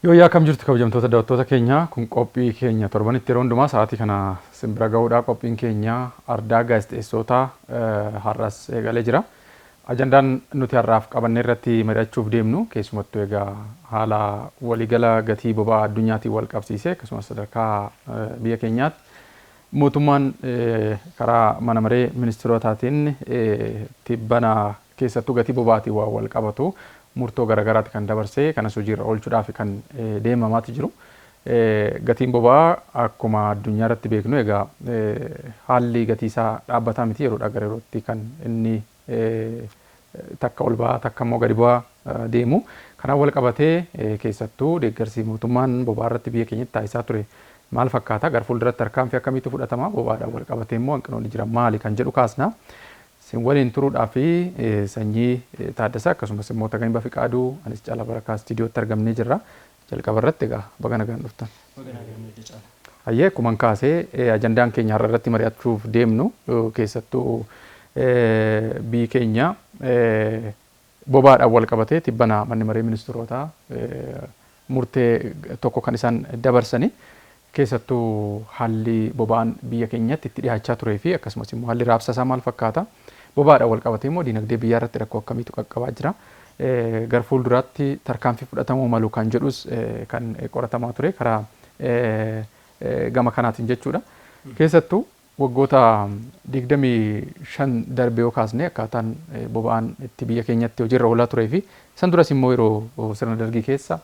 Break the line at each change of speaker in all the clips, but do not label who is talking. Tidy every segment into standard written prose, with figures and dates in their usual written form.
Yoo yaa kam jirtu kabajamtoota daawwattoota keenya kun qophii keenya torbanitti yeroo hundumaa sa'aatii kana simbira ga'uudhaa qophiin keenya ardaa gaazexeessootaa har'as eegalee jira. Ajandaan nuti har'aaf qabannee irratti mari'achuuf deemnu keessumattuu egaa haala waliigala gatii boba'aa addunyaatiin wal qabsiisee akkasumas sadarkaa biyya keenyaatti mootummaan karaa mana maree ministeerotaatiin tibbana keessattuu gatii boba'aatiin waan wal qabatu murtoo garagaraatti kan dabarsee kanas hojiirra oolchuudhaaf kan deemamaati jiru. Gatiin boba'aa akkuma addunyaa irratti beeknu egaa haalli gatii isaa dhaabbataa miti yeroodhaa gara yerootti kan inni takka ol ba'aa takka immoo gadi bu'aa deemu. Kanaan wal qabatee keessattuu deeggarsi mootummaan boba'aa irratti biyya keenyatti taasisaa ture maal fakkaata? Gara fuulduratti tarkaanfii akkamiitu fudhatama? Boba'aadhaan wal qabatee immoo hanqinoonni jiran maali kan jedhu kaasna. Waliin turuudhaa fi sanyii Taaddasaa akkasumas immoo Tagaanii Bafiqaaduu anis Caalaa Barakaa istiidiyootti argamnee jirra. Jalqaba irratti egaa baga nagaan dhuftan. Hayyee akkuma kaasee ajandaan keenya har'a irratti mari'achuuf deemnu keessattuu biyyi keenya boba'aadhaan wal qabatee tibbana manni maree ministeerotaa murtee tokko kan isaan dabarsanii keessattuu haalli boba'aan biyya keenyatti itti dhiyaachaa turee fi akkasumas immoo haalli raabsasaa maal fakkaata? Boba'aadhaan wal qabatee immoo diinagdee biyyaa irratti rakkoo akkamiitu qaqqabaa jira? Gara fuulduraatti tarkaanfii fudhatamuu malu kan jedhus kan qoratamaa ture karaa gama kanaatiin jechuudha. Keessattuu waggoota 25 darbee yoo kaasne akkaataan boba'aan itti biyya keenyatti hojiirra oolaa turee fi san duras immoo yeroo sirna dargii keessa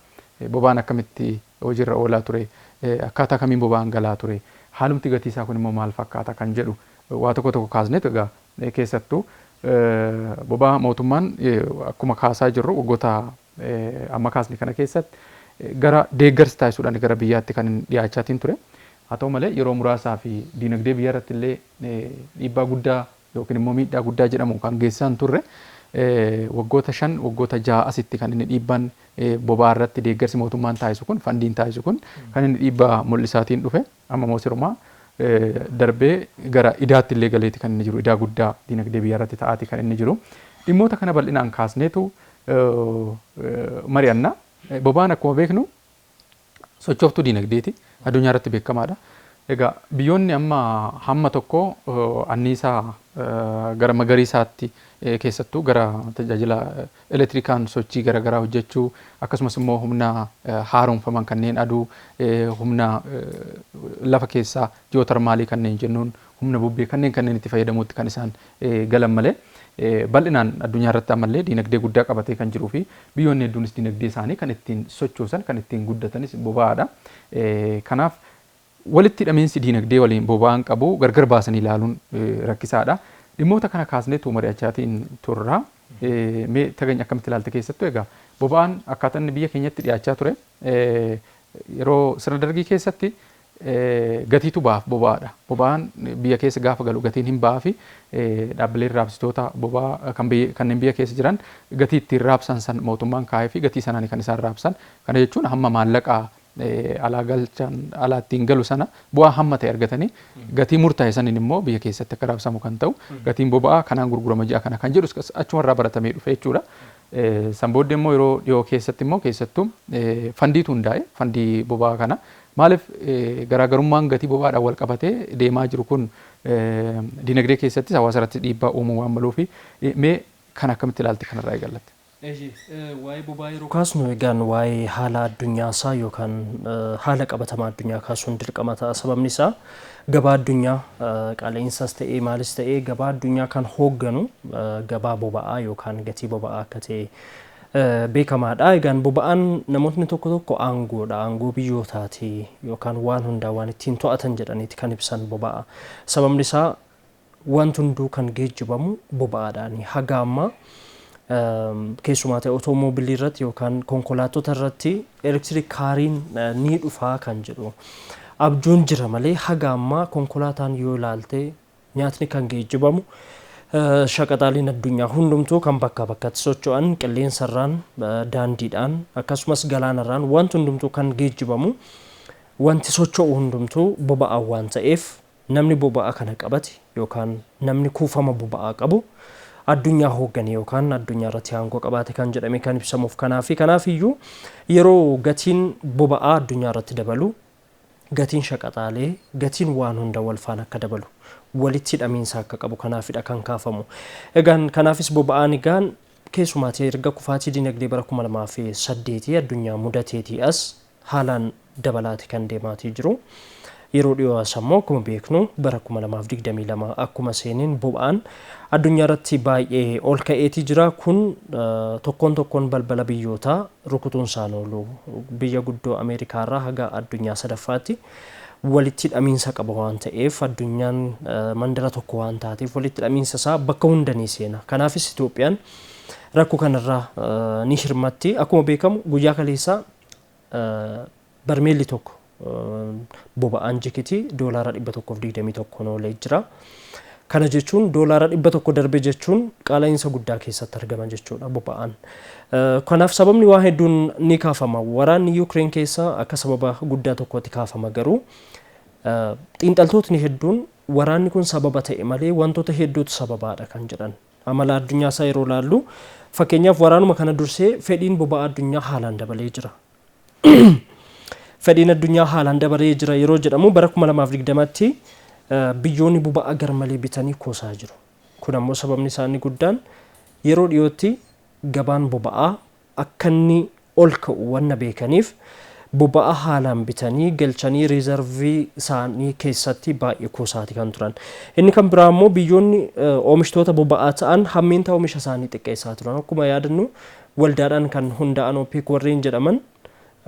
boba'aan akkamitti hojiirra oolaa ture, akkaataa kamiin boba'aan galaa ture, haalumti gatii isaa kun immoo maal fakkaata kan jedhu waa tokko kaasneetu egaa keessattuu boba'aa mootummaan akkuma kaasaa jirru waggoota amma kaasne kana keessatti gara deeggarsa taasisuudhaan gara biyyaatti kan dhiyaachaatiin ture. Haa ta'u malee yeroo muraasaa fi diinagdee biyya irratti illee dhiibbaa guddaa yookiin immoo miidhaa guddaa jedhamu kan geessisan turre waggoota 5 waggoota 6 asitti kan inni dhiibbaan boba'aa irratti deeggarsi mootummaan taasisu kun fandiin taasisu kun kan inni dhiibbaa mul'isaatiin dhufe amma moosirumaa darbee gara idaatti illee galeeti kan inni jiru idaa guddaa diinagdee biyya irratti ta'aati kan inni jiru. Dhimmoota kana bal'inaan kaasneetu mari'anna. Boba'aan akkuma beeknu sochooftuu diinagdeeti addunyaa irratti beekamaadha. Egaa biyyoonni amma hamma tokko anniisaa gara magariisaatti keessattuu gara tajaajila elektirikaan sochii garaagaraa hojjechuu akkasumas immoo humna haaromfaman kanneen aduu humna lafa keessaa ji'ootarmaalii kanneen jennuun humna bubbee kanneen itti fayyadamuutti kan isaan galan malee bal'inaan addunyaa irratti ammallee diinagdee guddaa qabatee kan jiruu fi biyyoonni hedduunis diinagdee isaanii kan ittiin sochoosan kan ittiin guddatanis boba'aadha. Kanaaf walitti hidhamiinsi diinagdee waliin boba'aan qabu gargar baasanii ilaaluun rakkisaadha. Dhimmoota kana kaasneetu mari'achaatiin turra. Mee Tagaany akkamitti ilaalte keessattuu egaa boba'aan akkaataa inni biyya keenyatti dhiyaachaa ture yeroo sirna dargii keessatti gatiitu ba'aaf boba'aadha. Boba'aan biyya keessa gaafa galu gatiin hin ba'aa fi dhaabbileen raabsitoota boba'aa kanneen biyya keessa jiran gatii ittiin raabsan san mootummaan kaa'ee fi gatii sanaan kan isaan raabsan. Kana jechuun hamma maallaqaa alaa galchan alaa ittiin galu sana bu'aa hamma ta'e argatanii gatii murtaa'e saniin immoo biyya keessatti akka raabsamu kan ta'u gatiin boba'aa kanaan gurgurama ji'a kana kan jedhu achumarraa baratamee dhufe jechuudha. San booddee immoo yeroo dhiyoo keessatti immoo keessattuu fandiitu hundaa'e fandii boba'aa kana maaliif garaagarummaan gatii boba'aadhaan wal qabatee deemaa jiru kun diinagdee keessattis hawaasa irratti dhiibbaa uumuu waan maluuf mee kan akkamitti ilaalte kanarraa eegallatte?
Waa'ee boba'aa yeroo kaasnu egaan waa'ee haala addunyaa isaa yookaan haala qabatamaa addunyaa kaasuun dirqama ta'a. Sababni isaa gabaa addunyaa qaala'insaas ta'ee maalis ta'ee gabaa addunyaa kan hoogganu gabaa boba'aa yookaan gatii boba'aa akka ta'e beekamaadha. Egaan boba'aan namoonni tokko aangoodha. Aangoo biyyootaati yookaan waan hundaa waan ittiin to'atan jedhaniiti kan ibsan boba'a. Sababni isaa wanti hunduu kan geejjibamu boba'aadhaani. Haga ammaa keessumaa ta'e otomoobilii irratti yookaan konkolaattota irratti elektiriik kaariin ni dhufaa kan jedhu abjuun jira malee haga ammaa konkolaataan yoo ilaalte nyaatni kan geejjibamu shaqaxaaliin addunyaa hundumtuu kan bakka bakkatti socho'an qilleensarraan daandiidhaan akkasumas galaanarraan wanti hundumtuu kan geejjibamu wanti socho'u hundumtuu boba'aa waan ta'eef namni boba'aa kana qabate yookaan namni kuufama boba'aa qabu addunyaa hooggane yookaan addunyaa irratti aangoo qabaate kan jedhame kan ibsamuuf kanaafiyyuu yeroo gatiin boba'aa addunyaa irratti dabalu gatiin shaqaxaalee gatiin waan hunda wal faana akka dabalu walitti hidhamiinsa akka qabu kanaafidha kan kaafamu. Egaan kanaafis boba'aan egaan keessumaatti erga kufaatii dinagdee bara 2008 addunyaa mudateetii as haalaan dabalaati kan deemaatii jiru. Yeroo dhiyoo asammoo akkuma beeknu bara 2022 akkuma seeneen boba'aan addunyaa irratti baay'ee ol ka'eetii jira. Kun tokkoon balbala biyyootaa rukutuun isaan oolu biyya guddoo Ameerikaa irraa haga addunyaa sadaffaatti walitti hidhamiinsa qaba waan ta'eef addunyaan mandara tokko waan taateef walitti hidhamiinsa isaa bakka hunda ni seena. Kanaafis Itoophiyaan rakkoo kanarraa ni hirmatti. Akkuma beekamu guyyaa kaleessaa barmeelli tokko boba'aan jikitii doolaara 121 oolee jira. Kana jechuun doolaara 100 darbe jechuun qaala'insa guddaa keessatti argama jechuudha boba'aan. Kanaaf sababni waa hedduun ni kaafama. Waraanni Yuukireen keessa akka sababa guddaa tokkotti kaafama garuu xiinxaltootni hedduun waraanni kun sababa ta'e malee wantoota hedduutu sababaadha kan jedhan. Amala addunyaa isaa yeroo laallu fakkeenyaaf waraanuma kana dursee fedhiin boba'aa addunyaa haalaan dabalee jira. Fedhiin addunyaa haalaan dabalee jira yeroo jedhamu bara 2020tti biyyoonni boba'aa garmalee bitanii kuusaa jiru. Kun ammoo sababni isaanii guddaan yeroo dhiyootti gabaan boba'aa akka inni ol ka'u wanna beekaniif boba'aa haalaan bitanii galchanii riizarvii isaanii keessatti baay'ee kuusaati kan turan. Inni kan biraa ammoo biyyoonni oomishtoota boba'aa ta'an hammeenta oomisha isaanii xiqqeessaa turan. Akkuma yaadannu waldaadhaan kan hundaa'an OPEC warreen jedhaman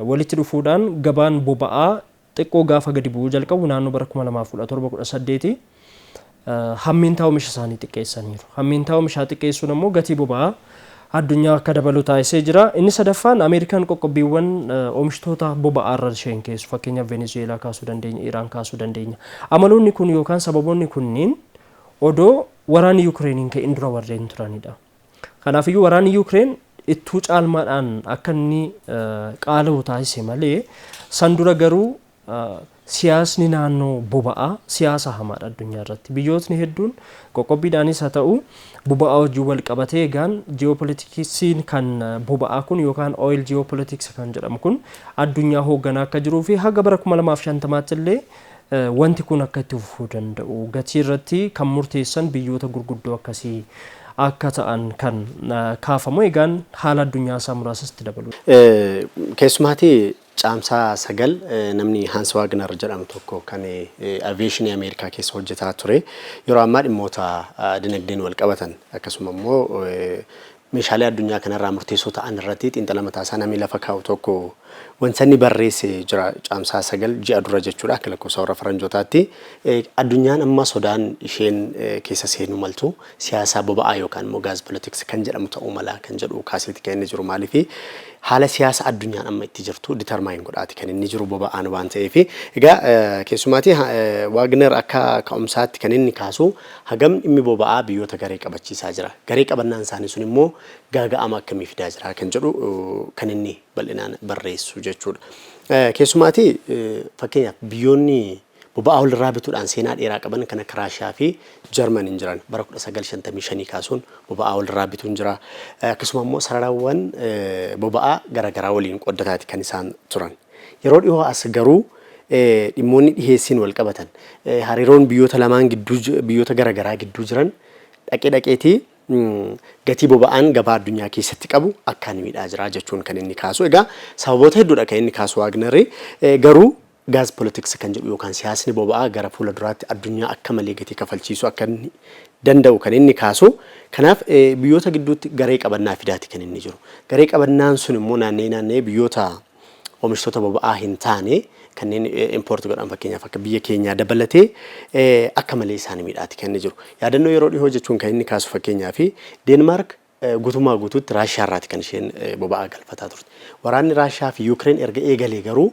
walitti dhufuudhaan gabaan boba'aa xiqqoo gaafa gadi bu'uu jalqabu naannoo bara 2017-18 hammeenta oomisha isaanii xiqqeessaniiru. Hammeenta oomishaa xiqqeessuun ammoo gatii boba'aa addunyaa akka dabalu taasisee jira. Inni sadaffaan Ameerikaan qoqqobbiiwwan oomishtoota boba'aa irra isheen keessu fakkeenyaaf Venezuelaa kaasuu dandeenya, Iraan kaasuu dandeenya. Amaloonni kun yookaan sababoonni kunniin odoo waraanni Yuukireeniin ka'in dura warreen turanidha. Kanaafiyyuu waraanni Yuukireen ittuu caalmaadhaan akka inni qaala'u taasise malee san dura garuu siyaasni naannoo boba'aa siyaasa hamaadha addunyaa irratti. Biyyootni hedduun qoqqobbiidhaanis haa ta'u boba'aa wajjin wal qabatee egaan ji'oopolitiksiin kan boba'aa kun yookaan oil ji'oopolitiks kan jedhamu kun addunyaa hoogganaa akka jiruu fi haga bara 2050tti illee wanti kun akka itti fufuu danda'u gatii irratti kan murteessan biyyoota gurguddoo akkasii akka ta'an kan kaafamu egaan haala addunyaa isaa muraasatti dabalu.
Keessumaatti caamsaa 9 namni Hans Wagner jedhamu tokko kan aviation Ameerikaa keessa hojjetaa ture yeroo ammaa dhimmoota dinagdeen wal qabatan akkasuma immoo meeshaalee addunyaa kanarraa murteessoo ta'an irratti xiinxala mataa isaa namni lafa kaa'u tokko wanti barreessee jira caamsaa 9 ji'a dura jechuudha akka lakkoofsa warra faranjootaatti addunyaan amma sodaan isheen keessa seenuu maltu siyaasaa boba'aa yookaan immoo gaaz politiks kan jedhamu ta'uu mala kan jedhu kaasetti kan inni jiru maaliif haala siyaasa addunyaan amma itti jirtu determine godhaati kan inni jiru boba'aan waan ta'eef egaa keessumaatti Wagner akka ka'umsaatti kan inni kaasu hagam dhimmi boba'aa biyyoota garee qabachiisaa jira. Garee qabannaan isaanii sun immoo gaaga'ama akkamii fidaa jira kan jedhu kan inni bal'inaan barreessu jechuudha. Keessumaatti fakkeenyaaf biyyoonni boba'aa walirraa bituudhaan seenaa dheeraa qaban kan akka Raashiyaa fi Jarmaniin jiran bara 1955 kaasuun boba'aa walirraa bituun jira. Akkasuma immoo sararawwan boba'aa garaagaraa waliin qoddataati kan isaan turan. Yeroo dhiyoo as garuu dhimmoonni dhiheessiin wal qabatan hariiroon biyyoota lamaan gidduu biyyoota garaagaraa gidduu jiran dhaqeetii gatii boba'aan gabaa addunyaa keessatti qabu akkaan miidhaa jira jechuun kan inni kaasu. Egaa sababoota hedduudha kan inni kaasu Wagner garuu gaaz politiks kan jedhu yookaan siyaasni boba'aa gara fuula duraatti addunyaa akka malee gatii kafalchiisu akka danda'u kan inni kaasu. Kanaaf biyyoota gidduutti garee qabannaa fidaati kan inni jiru. Garee qabannaan sun immoo naannee biyyoota oomishtoota boba'aa hin taane kanneen import godhan fakkeenyaaf akka biyya keenyaa dabalatee akka malee isaanii miidhaati kan inni jiru. Yaadannoo yeroo dhihoo jechuun kan inni kaasu fakkeenyaaf Deenmaark guutummaa guutuutti Raashiyaa irraati kan isheen boba'aa galfataa turte. Waraanni Raashiyaa fi Yuukireen erga eegalee garuu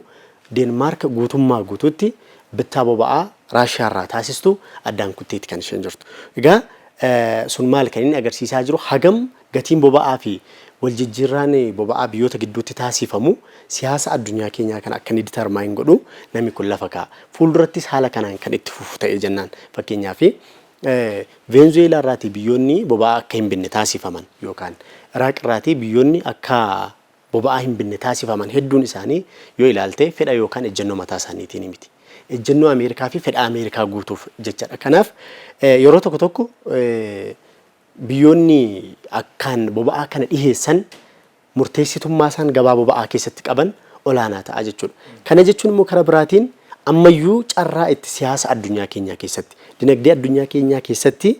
Deenmaark guutummaa guutuutti bittaa boba'aa Raashiyaa irraa taasistu addaan kutteetti kan isheen jirtu. Egaa sun maal kan inni agarsiisaa jiru hagam gatiin boba'aa fi waljijjiirraan boba'aa biyyoota gidduutti taasifamu siyaasa addunyaa keenyaa kan akka inni determine godhu namni kun lafa kaa'a. Fuuldurattis haala kanaan kan itti fufu ta'ee jennaan fakkeenyaaf Veenzuweelaa irraatii biyyoonni boba'aa akka hin binne taasifaman yookaan Iraaq irraatii biyyoonni akka boba'aa hin binne taasifaman hedduun isaanii yoo ilaalte fedha yookaan ejjennoo mataa isaaniitiin miti. Ejjennoo Ameerikaa fi fedha Ameerikaa guutuuf jechaadha. Kanaaf yeroo tokko tokko biyyoonni akkaan boba'aa kana dhiheessan murteessitummaa isaan gabaa boba'aa keessatti qaban olaanaa ta'a jechuudha. Kana jechuun immoo karaa biraatiin ammayyuu carraa itti siyaasa addunyaa keenyaa keessatti dinagdee addunyaa keenyaa keessatti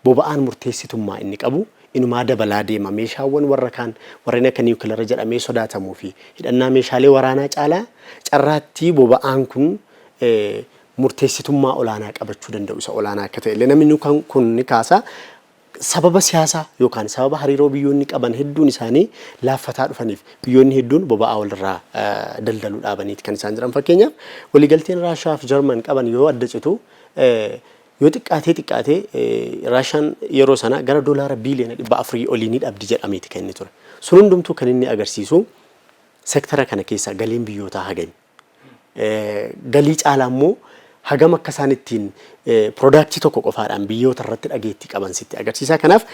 boba'aan murteessitummaa inni qabu inumaa dabalaa deema. Meeshaawwan warra kaan warreen akka niwukileera jedhamee sodaatamuu fi hidhannaa meeshaalee waraanaa caalaa carraatti boba'aan kun murteessitummaa olaanaa qabachuu danda'u isa olaanaa akka ta'e namni kun ni kaasa. Sababa siyaasaa yookaan sababa hariiroo biyyoonni qaban hedduun isaanii laaffataa dhufaniif biyyoonni hedduun boba'aa walirraa daldaluu dhaabaniiti kan isaan jiran. Fakkeenyaaf waliigalteen Raashiyaa fi Jarman qaban yoo adda citu yoo xiqqaatee Raashiyaan yeroo sana gara doolaara biiliyoona 400 olii ni dhabdi jedhameeti kan inni ture. Sun hundumtuu kan inni agarsiisu sektara kana keessaa galiin biyyootaa hagami. Galii caalaa immoo hagam akka isaan ittiin piroodaaktii tokko qofaadhaan biyyoota irratti dhageettii qaban sitti agarsiisa. Kanaaf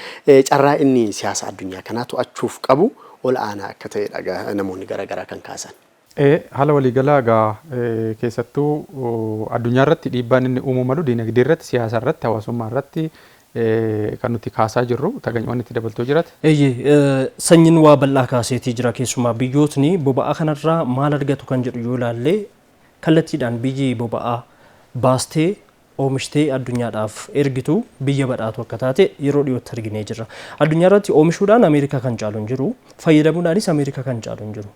carraa inni siyaasa addunyaa kanaa to'achuuf qabu ol aanaa akka ta'edha namoonni garaagaraa kan kaasan.
Haala waliigalaa egaa keessattuu addunyaa irratti dhiibbaan inni uumuu malu diinagdee irratti siyaasa irratti hawaasummaa irratti kan nuti kaasaa jirru taganyuwwan itti dabaltoo jiraate.
Sanyiin waa bal'aa kaaseetii jira keessumaa biyyootni boba'aa kanarraa maal argatu kan jedhu yoo ilaalle kallattiidhaan biyyi boba'aa baastee oomishtee addunyaadhaaf ergitu biyya badhaatu akka taate yeroo dhiyootti arginee jirra. Addunyaa irratti oomishuudhaan Ameerikaa kan caalu hin jiru, fayyadamuudhaanis Ameerikaa kan caalu hin jiru.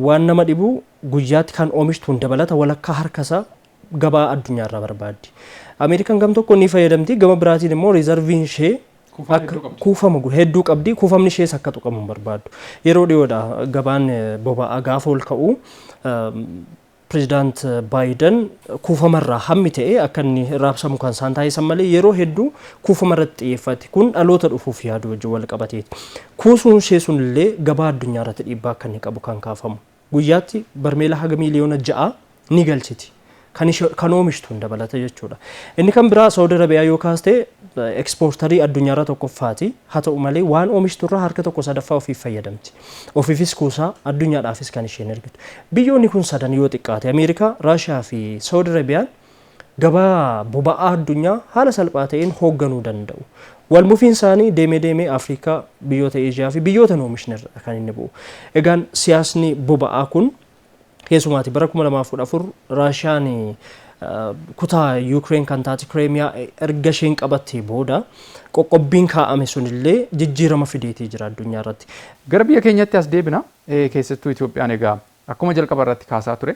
Waan nama dhibu guyyaatti kan oomishtuun dabalata walakkaa harkasaa gabaa addunyaa irraa barbaaddi. Ameerikaan gam tokko ni fayyadamti, gama biraatiin immoo riizarviin ishee kuufama hedduu qabdi, kuufamni ishees akka tuqamu hin barbaaddu. Yeroo dhiyoodha gabaan boba'aa gaafa ol ka'u President Biden kuufamarraa hammi ta'e akka inni raabsamu kan isaan taasisan malee yeroo hedduu kuufamarratti xiyyeeffate kun dhaloota dhufuuf yaadu wajjin wal qabateeti. Kuusuun ishee sunillee gabaa addunyaa irratti dhiibbaa akka inni qabu kan kaafamu. Guyyaatti barmeela haga miliyoona 6 ni galchiti. Kan oomishtuun dabalata jechuudha. Inni kan biraa Saudi Arabiyaa yoo kaaste ekspoortarii addunyaa irra tokkoffaati. Haa ta'u malee waan oomishturraa harka tokko sadaffaa ofiif fayyadamti. Ofiifis kuusaa addunyaadhaafis kan isheen ergitu. Biyyoonni kun sadan yoo xiqqaate Ameerikaa, Raashiyaa fi Saudi Arabiyaan gabaa boba'aa addunyaa haala salphaa ta'een hoogganuu danda'u. Walmufiin isaanii deemee Afrikaa, biyyoota Eeshiyaa fi biyyoota oomishni irra kan inni bu'u. Egaan siyaasni boba'aa kun keessumaati bara 2014 Raashiyaan kutaa Ukraine kan taate Crimea erga isheen qabattee booda qoqqobbiin kaa'ame sunillee jijjiirama fideetii jira addunyaa irratti.
Gara biyya keenyatti as deebina keessattuu Itoophiyaan egaa akkuma jalqaba irratti kaasaa ture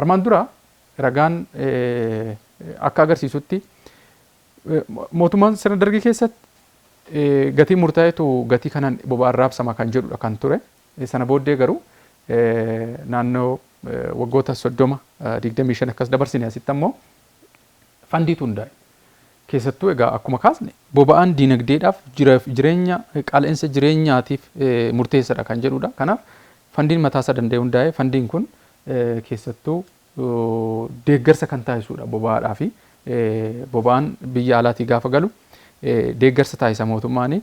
armaan dura ragaan akka agarsiisutti mootummaan sirna dargii keessatti gatii murtaa'etu gatii kanaan boba'aan raabsama kan jedhudha kan ture. Sana booddee garuu naannoo waggoota 30-25 akkas dabarsine asitti ammoo fandiitu hundaa'e. Keessattuu egaa akkuma kaasne boba'aan diinagdeedhaaf jireenya qaala'insa jireenyaatiif murteessaadha kan jedhudha. Kanaaf fandiin mataasaa danda'e hundaa'e fandiin kun keessattuu deeggarsa kan taasisudha boba'aadhaa fi boba'aan biyya alaatii gaafa galu deeggarsa taasisa mootummaanii.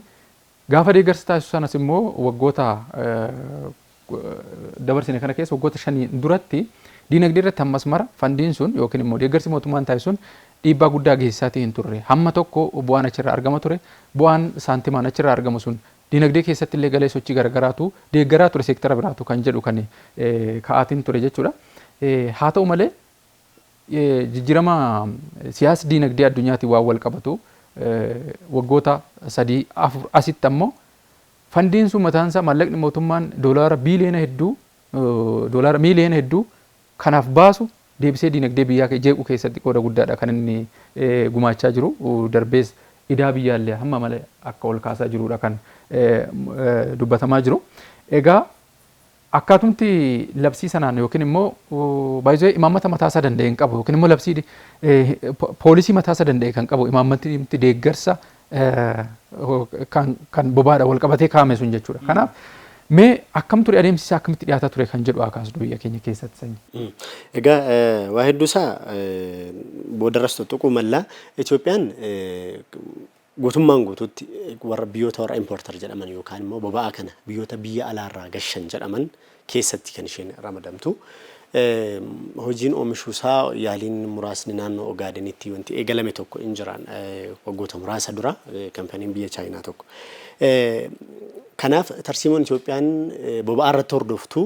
Gaafa deeggarsa taasisu sanas immoo waggoota dabarsine kana keessa waggoota 5 duratti diinagdee irratti ammas mara fandiin sun yookiin immoo deeggarsi mootummaan taasisuun dhiibbaa guddaa geessisaatii hin turre. Hamma tokko bu'aan achirraa argama ture. Bu'aan saantimaan achirraa argamu sun diinagdee keessatti illee galee sochii garagaraatu deeggaraa ture seektara biraatu kan jedhu kan ka'aatiin ture jechuudha. Haa ta'u malee jijjiirama siyaasa diinagdee addunyaatiin waan wal qabatu waggoota 3-4 asitti ammoo fandiin sun mataansaa maallaqni mootummaan doolaara miiliyoona hedduu kanaaf baasu deebisee diinagdee biyyaa jeequu keessatti qooda guddaadha kan inni gumaachaa jiru. Darbees idaa biyyaallee hamma malee akka ol kaasaa jirudha kan dubbatamaa jiru. Egaa akkaatumti labsii sanaan yookiin immoo baay'ee imaammata mataasaa danda'e hin qabu yookiin immoo labsii poolisii mataasaa danda'e kan qabu imaammatti deeggarsa kan bobaadha wal qabatee kaa'ame sun jechuudha. Kanaaf Mee akkam ture adeemsi isaa akkamitti dhiyaataa ture kan jedhu akaasnu biyya keenya keessatti sanyii.
Egaa waa hedduu isaa boodarras tuttuquu mallaa Itoophiyaan guutummaan guutuutti warra biyyoota warra importer jedhaman yookaan immoo boba'aa kana biyyoota biyya alaarraa gashan jedhaman keessatti kan isheen ramadamtu. Hojiin oomishuu isaa yaaliin muraasni naannoo Ogaadenitti wanti eegalame tokko hin jiraan waggoota muraasa dura kaampaniin biyya Chaayinaa tokko. Kanaaf tarsiimoon Itoophiyaan boba'aa irratti hordoftu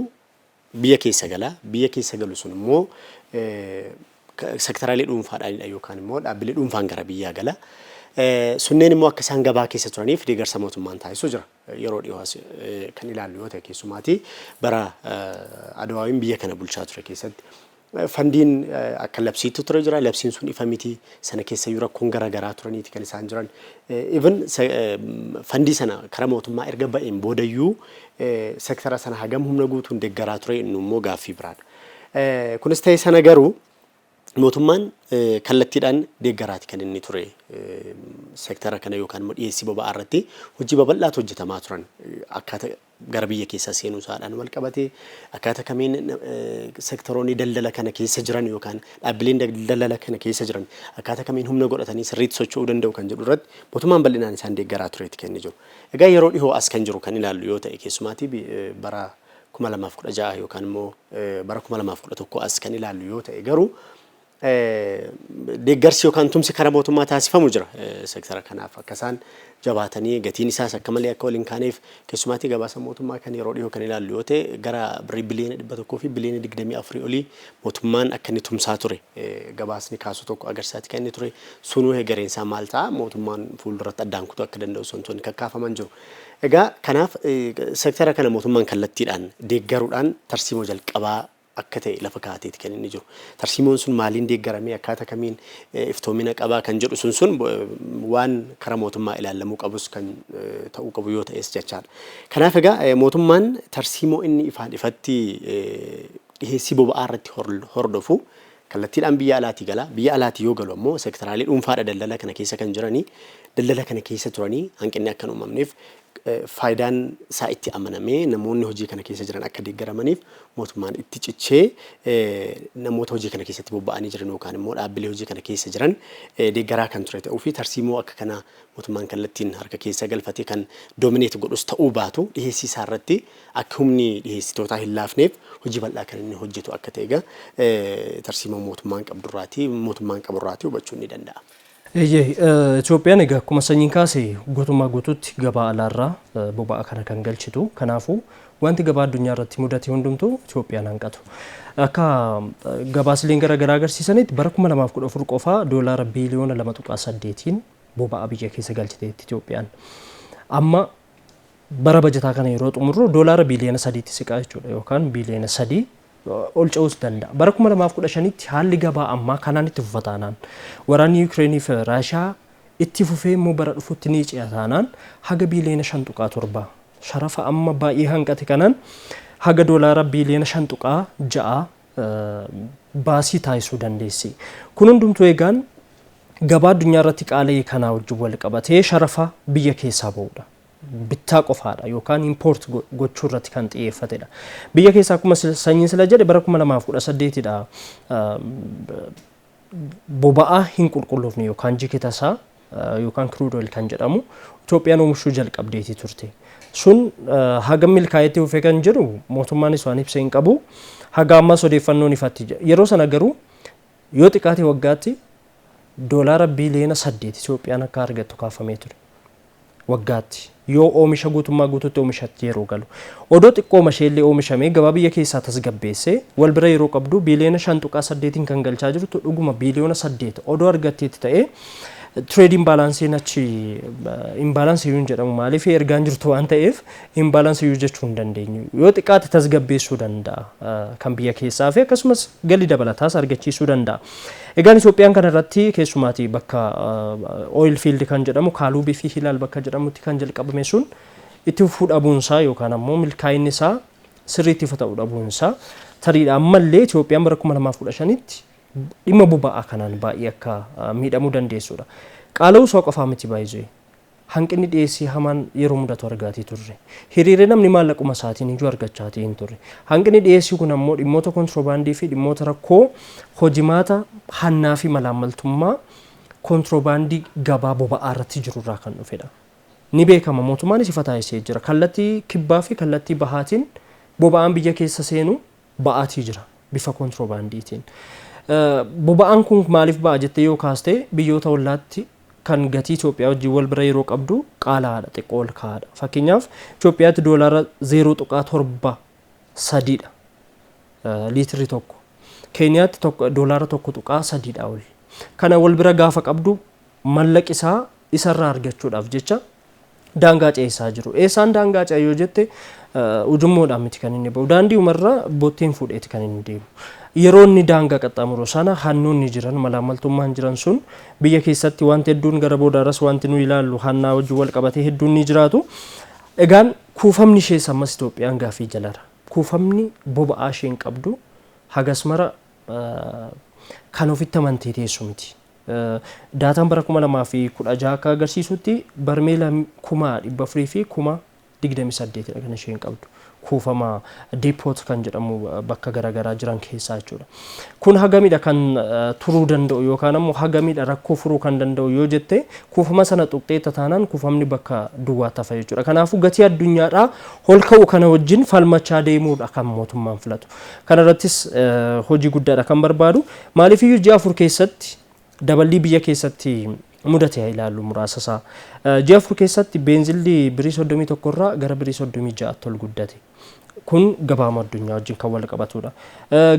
biyya keessa gala. Biyya keessa galu sun immoo sektaraalee dhuunfaadhaanidha yookaan immoo dhaabbilee dhuunfaan gara biyyaa gala. Sunneen immoo akka isaan gabaa keessa turaniif deeggarsa mootummaan taasisuu jira. Yeroo dhiyoo kan ilaallu yoo ta'e keessumaatii bara Adawaawiin biyya kana bulchaa ture keessatti. Fandiin akka labsiitu ture jira. Labsiin sun ifa miti sana keessa yoo rakkoon garaagaraa turaniiti kan isaan jiran. Even fandii sana karaa mootummaa erga ba'een boodayyuu sektara sana hagam humna guutuun deeggaraa ture inni immoo gaaffii biraadha. Kunis ta'e sana garuu mootummaan kallattiidhaan deeggaraati kan inni ture sektara kana yookaan immoo dhiyeessii boba'aa irratti hojii babal'aatu hojjetamaa turan akkaataa gara biyya keessa seenuu isaadhaan wal qabatee akkaataa kamiin sektaroonni daldala kana keessa jiran yookaan dhaabbileen daldala kana keessa jiran akkaataa kamiin humna godhatanii sirriitti socho'uu danda'u kan jedhu irratti mootummaan bal'inaan isaan deeggaraa tureeti kan inni jiru. Egaa yeroo dhihoo as kan jiru kan ilaallu yoo ta'e keessumaatii bara 2016 yookaan immoo bara 2011 as kan ilaallu yoo ta'e garuu deeggarsi yookaan tumsi karaa mootummaa taasifamu jira sektara kanaaf akka isaan jabaatanii gatiin isaas akka malee akka waliin kaaneef keessumaatii gabaasa mootummaa kan yeroo dhiyoo kan ilaallu yoo ta'e gara biliyoona 100 fi biliyoona 24 olii mootummaan akka inni tumsaa ture gabaasni kaasu tokko agarsiisaati kan inni ture sunuu hegereen isaa maal ta'a mootummaan fuulduratti addaan kutuu akka danda'u wantoonni kakkaafaman jiru. Egaa kanaaf sektara kana mootummaan kallattiidhaan deeggaruudhaan tarsiimoo jalqabaa akka ta'e lafa kaateeti kan inni jiru. Tarsiimoon sun maaliin deeggaramee akkaataa kamiin iftoomina qabaa kan jedhu sun waan karaa mootummaa ilaalamuu qabus kan ta'uu qabu yoo ta'es jechaadha. Kanaaf egaa mootummaan tarsiimoo inni ifaan ifatti dhiheessii boba'aa irratti hordofu kallattiidhaan biyya alaatii gala. Biyya alaatii yoo galu ammoo sektaraalee dhuunfaadha daldala kana keessa kan jiranii daldala kana keessa turanii hanqinni akka hin uumamneef faayidaan isaa itti amanamee namoonni hojii kana keessa jiran akka deeggaramaniif mootummaan itti cichee namoota hojii kana keessatti bobba'anii jiran yookaan immoo dhaabbilee hojii kana keessa jiran deeggaraa kan ture ta'uu fi tarsiimoo akka kana mootummaan kallattiin harka keessa galfatee kan doomineet godhus ta'uu baatu dhiheessii isaa irratti akka humni dhiheessitootaa hin laafneef hojii bal'aa kan inni hojjetu akka ta'e tarsiimoo mootummaan qaburraatii hubachuu ni danda'a.
Itoophiyaan egaa akkuma sanyiin kaase guutummaa guutuutti gabaa alaarraa boba'aa kana kan galchitu. Kanaafuu wanti gabaa addunyaa irratti mudate hundumtuu Itoophiyaan hanqatu. Akka gabaasleen garaagaraa agarsiisanitti bara 2014 qofaa doolaara biliyoona 2.8 boba'aa biyya keessa galchiteetti Itoophiyaan. Amma bara bajataa kana yeroo xumurru doolaara biliyoona 3tti siqaa jechuudha yookaan biliyoona 3 ol ce'uus danda'a. Bara 2015tti haalli gabaa ammaa kanaan itti fufataanaan waraanni Yuukireenii fi Raashiyaa itti fufee immoo bara dhufutti ni ce'a taanaan haga biliyoona 5.7 sharafa amma baay'ee hanqate kanaan haga doolaara biliyoona 5.6 baasii taasisuu dandeessi. Kun hundumtuu egaan gabaa addunyaa irratti qaala'ee kanaa wajjin wal qabatee sharafa biyya keessaa ba'uudha. Bittaa qofaadha yookaan import gochuu irratti kan xiyyeeffatedha. Biyya keessaa akkuma sanyiin sila jedhe bara 2018dha boba'aa hin qulqulloofne yookaan jikita isaa yookaan crude oil kan jedhamu Itoophiyaan oomishuu jalqabdeetii turte. Sun haga milkaa'etti dhufee kan jedhu mootummaanis waan ibsee hin qabu. Haga ammas odeeffannoon ifatti jira. Yeroo sana garuu yoo xiqqaate waggaatti doolaara biliyoona 8 Itoophiyaan akka argattu kaafamee ture. Waggaatti yoo oomisha guutummaa guutuutti oomishatti yeroo galu odoo xiqqooma isheellee oomishamee gabaa biyya keessaa tasgabbeessee wal bira yeroo qabdu biliyoona 5.8 kan galchaa jirtu dhuguma biliyoona 8 odoo argatteetti ta'ee trade imbalance achi imbalance yuun jedhamu maaliif ergaan jirtu waan ta'eef imbalance yuu jechuu hin dandeenyu yoo xiqqaate tasgabbeessuu danda'a kan biyya keessaa fi akkasumas galii dabalataas argachiisuu danda'a. Egaan Itoophiyaan kana irratti keessumaatii bakka oil field kan jedhamu Kaalubii fi Hilaal bakka jedhamutti kan jalqabame sun itti fufuu dhabuunsaa yookaan ammoo milkaa'inni isaa sirriitti ifa ta'uu dhabuunsaa tariidha. Ammallee Itoophiyaan bara 2015tti dhimma boba'aa kanaan baay'ee akka miidhamuu dandeessudha. Qaala'uu isaa qofaa miti baay'ee hanqinni dhiyeessii hamaan yeroo mudatu argaatii turre. Hiriiree namni maallaquma isaatiin iyyuu argachaatii hin turre. Hanqinni dhiyeessii kun ammoo dhimmoota kontiroobaandii fi dhimmoota rakkoo hojimaata hannaa fi malaammaltummaa kontiroobaandii gabaa boba'aa irratti jiru irraa kan dhufedha. Ni beekama mootummaanis ifa taasisee jira. Kallattii kibbaa fi kallattii bahaatiin boba'aan biyya keessa seenu ba'aatii jira bifa kontiroobaandiitiin. Boba'aan kun maaliif ba'a jettee yoo kaaste biyyoota ollaatti kan gatii Itoophiyaa wajjin wal bira yeroo qabdu qaalaadha xiqqoo ol kaa'aadha. Fakkeenyaaf Itoophiyaatti doolaara 0.73dha liitirii tokko. Keeniyaatti doolaara 1.3dha ol. Kana wal bira gaafa qabdu mallaqi isaa isarraa argachuudhaaf jecha daangaa ceesaa jiru. Eessaan daangaa ce'a yoo jette ujummoodhaan miti kan inni ba'u. Daandii umarraa botteen fuudheeti kan inni deemu. Yeroo inni daangaa qaxxaamuru sana hannoonni jiran malaammaltummaan jiran sun biyya keessatti wanti hedduun gara boodaaras wanti nu ilaallu hannaa wajjin wal qabatee hedduun ni jiraatu. Egaan kuufamni ishee ammas Itoophiyaan gaafii jalara. Kuufamni boba'aa isheen qabdu hagas mara kan ofitti amantee teessu miti. Daataan bara 2016 akka agarsiisutti barmeela 400 fi 28 kan isheen qabdu. Kuufama deepoot kan jedhamu bakka garaagaraa jiran keessaa jechuudha. Kun hagamidha kan turuu danda'u yookaan ammoo hagamidha rakkoo furuu kan danda'u yoo jette kuufama sana tuqxeetta taanaan kuufamni bakka duwwaa tafa jechuudha. Kanaafuu gatii addunyaadhaa ol ka'u kana wajjin falmachaa deemuudha kan mootummaan filatu. Kana irrattis hojii guddaadha kan barbaadu. Maaliifiyyuu ji'a 4 keessatti daballii biyya keessatti mudate ilaallu muraasa isaa. Ji'a 4 keessatti beenzilli birii 31 irraa gara birii 36 ol guddate. Kun gabaama addunyaa wajjin kan wal qabatudha.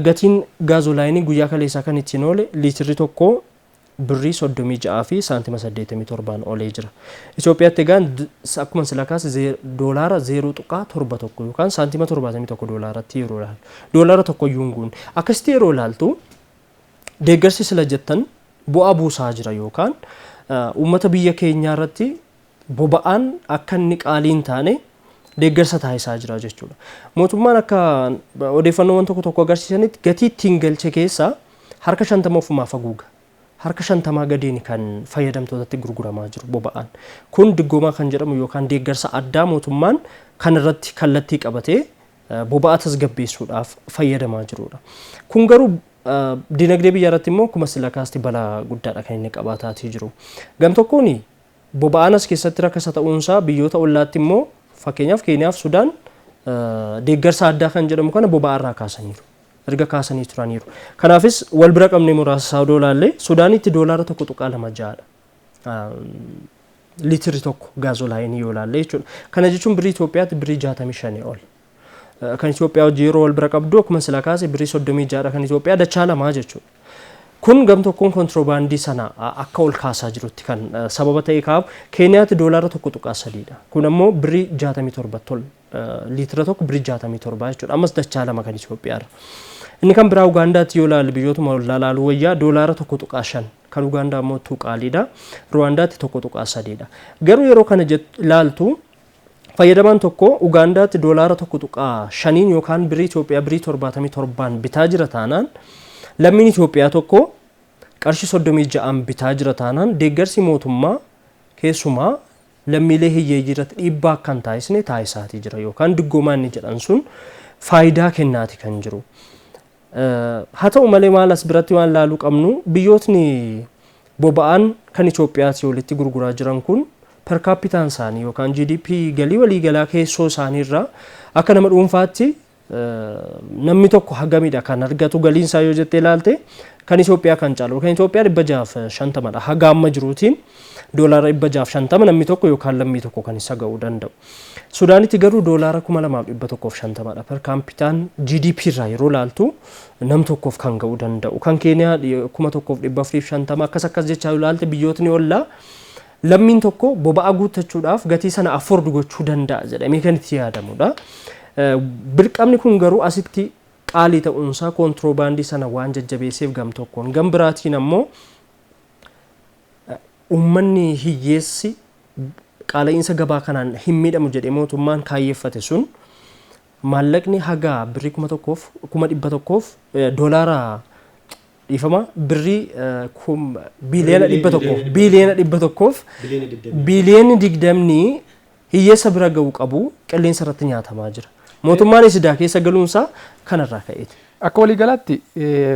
Gatiin gaazolaayinii guyyaa kaleessaa kan ittiin oole liitirri tokko birrii 36 fi saantima 87 oolee jira. Itoophiyaatti egaan akkuma silakaas doolaara 0.71 yookaan saantima 71 doolaaratti yeroo ilaalu. Doolaara tokko iyyuu hin guunne. Akkasitti yeroo ilaaltu deeggarsi sila jettan bu'aa buusaa jira yookaan uummata biyya keenyaa irratti boba'aan akka inni qaalii hin taane deeggarsa taasisaa jira jechuudha. Mootummaan akka odeeffannoowwan tokko agarsiisanitti gatii ittiin galche keessaa harka 50 ofumaaf haguuga. Harka 50 gadiin kan fayyadamtootatti gurguramaa jiru boba'aan. Kun diggoomaa kan jedhamu yookaan deeggarsa addaa mootummaan kan irratti kallattii qabatee boba'aa tasgabbeessuudhaaf fayyadamaa jirudha. Kun garuu dinagdee biyya irratti immoo kuma silakaasti balaa guddaadha kan inni qabaataatii jiru. Gam tokkoon boba'aan as keessatti rakkasa ta'uunsaa biyyoota ollaatti immoo fakkeenyaaf Keeniyaaf Sudaan deeggarsa addaa kan jedhamu kana boba'aa irraa kaasaniiru. Erga kaasanii turaniiru. Kanaafis wal bira qabnee muraasa isaa doolaallee Sudaanitti doolaara 1.26dha. Liitiri tokko gaazolaayinii yoo ilaalle jechuudha. Kana jechuun birrii Itoophiyaatti birrii 65 ol. Kan Itoophiyaa wajjin yeroo wal bira qabdu akkuma silaa kaase birrii 36 kan Itoophiyaa dachaa lamaa jechuudha. Kun gam tokkoon kontiroobaandii sana akka ol kaasaa jirutti kan sababa ta'e kaa'u Keeniyaatti doolaara 1.3dha. Kun ammoo birrii 67 tol liitira tokko birrii 67 jechuudha. Ammas dachaa lama kan Itoophiyaarra. Inni kan biraa Ugaandaatti yoo ilaalle biyyootuma laalaaluu wayyaa doolaara 1.5 kan Ugaandaa ammoo tuqaaliidha. Ruwaandaatti 1.3dha. Garuu yeroo kana ilaaltu fayyadamaan tokko Ugaandaatti doolaara 1.5 yookaan birrii Itoophiyaa birrii 77 bitaa jira taanaan lammiin Itoophiyaa tokko qarshii 36 bitaa jira taanaan deeggarsi mootummaa keessumaa lammiilee hiyyeeyyii irratti dhiibbaa akka hin taasisne taasisaatii jira yookaan diggoomaa inni jedhan sun faayidaa kennaati kan jiru. Haa ta'u malee maal as biratti waan laaluu qabnu biyyootni boba'aan kan Itoophiyaatti walitti gurguraa jiran kun per capita isaanii yookaan GDP galii waliigalaa keessoo isaanii irraa akka nama dhuunfaatti namni tokko hagamidha kan argatu galiin isaa yoo jettee ilaalte kan Itoophiyaa kan caalu kan Itoophiyaa 650dha haga amma jiruutiin doolaara 650 namni tokko yookaan lammii tokko kan isa ga'uu danda'u. Sudaanitti garuu doolaara 2150dha per capita GDP irraa yeroo ilaaltu nam tokkoof kan ga'uu danda'u. Kan Keeniyaa 1450 akkas jechaa ilaalte biyyootni ollaa lammiin tokko boba'aa guuttachuudhaaf gatii sana afford gochuu danda'a jedhamee kan itti yaadamudha. Birqamni kun garuu asitti qaalii ta'uunsaa kontiroobaandii sana waan jajjabeesseef gam tokkoon gam biraatiin ammoo uummanni hiyyeessi qaala'insa gabaa kanaan hin miidhamu jedhee mootummaan kaayyeeffate sun maallaqni haga birrii 1,100 doolaara dhiifama birrii biiliyoona dhibba tokkoof biiliyoonni 20 hiyyeessa bira ga'u qabu qilleensa irratti nyaatamaa jira. Mootummaan isidaa keessa galuunsaa kanarraa ka'eeti.
Akka waliigalaatti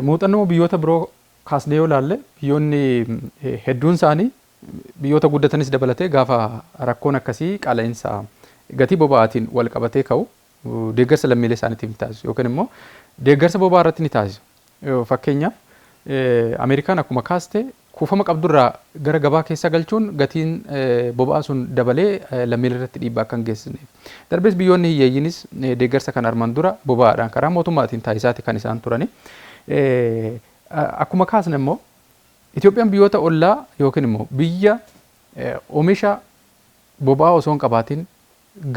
muuxannoo biyyoota biroo kaasnee yoo ilaalle biyyoonni hedduun isaanii biyyoota guddatanis dabalatee gaafa rakkoon akkasii qaala'insa gatii boba'aatiin wal qabatee ka'u deeggarsa lammiilee isaaniitiif ni taasisu yookaan immoo deeggarsa boba'aa irratti ni taasisu. Fakkeenyaaf Ameerikaan akkuma kaaste kuufama qabdurraa gara gabaa keessa galchuun gatiin boba'aa sun dabalee lammiilee irratti dhiibbaa akka hin geessisneef. Darbees biyyoonni hiyyeeyyiinis deeggarsa kan armaan dura boba'aadhaan karaa mootummaatiin taasisaati kan isaan turani. Akkuma kaasne immoo Itoophiyaan biyyoota ollaa yookiin immoo biyya oomisha boba'aa osoo hin qabaatiin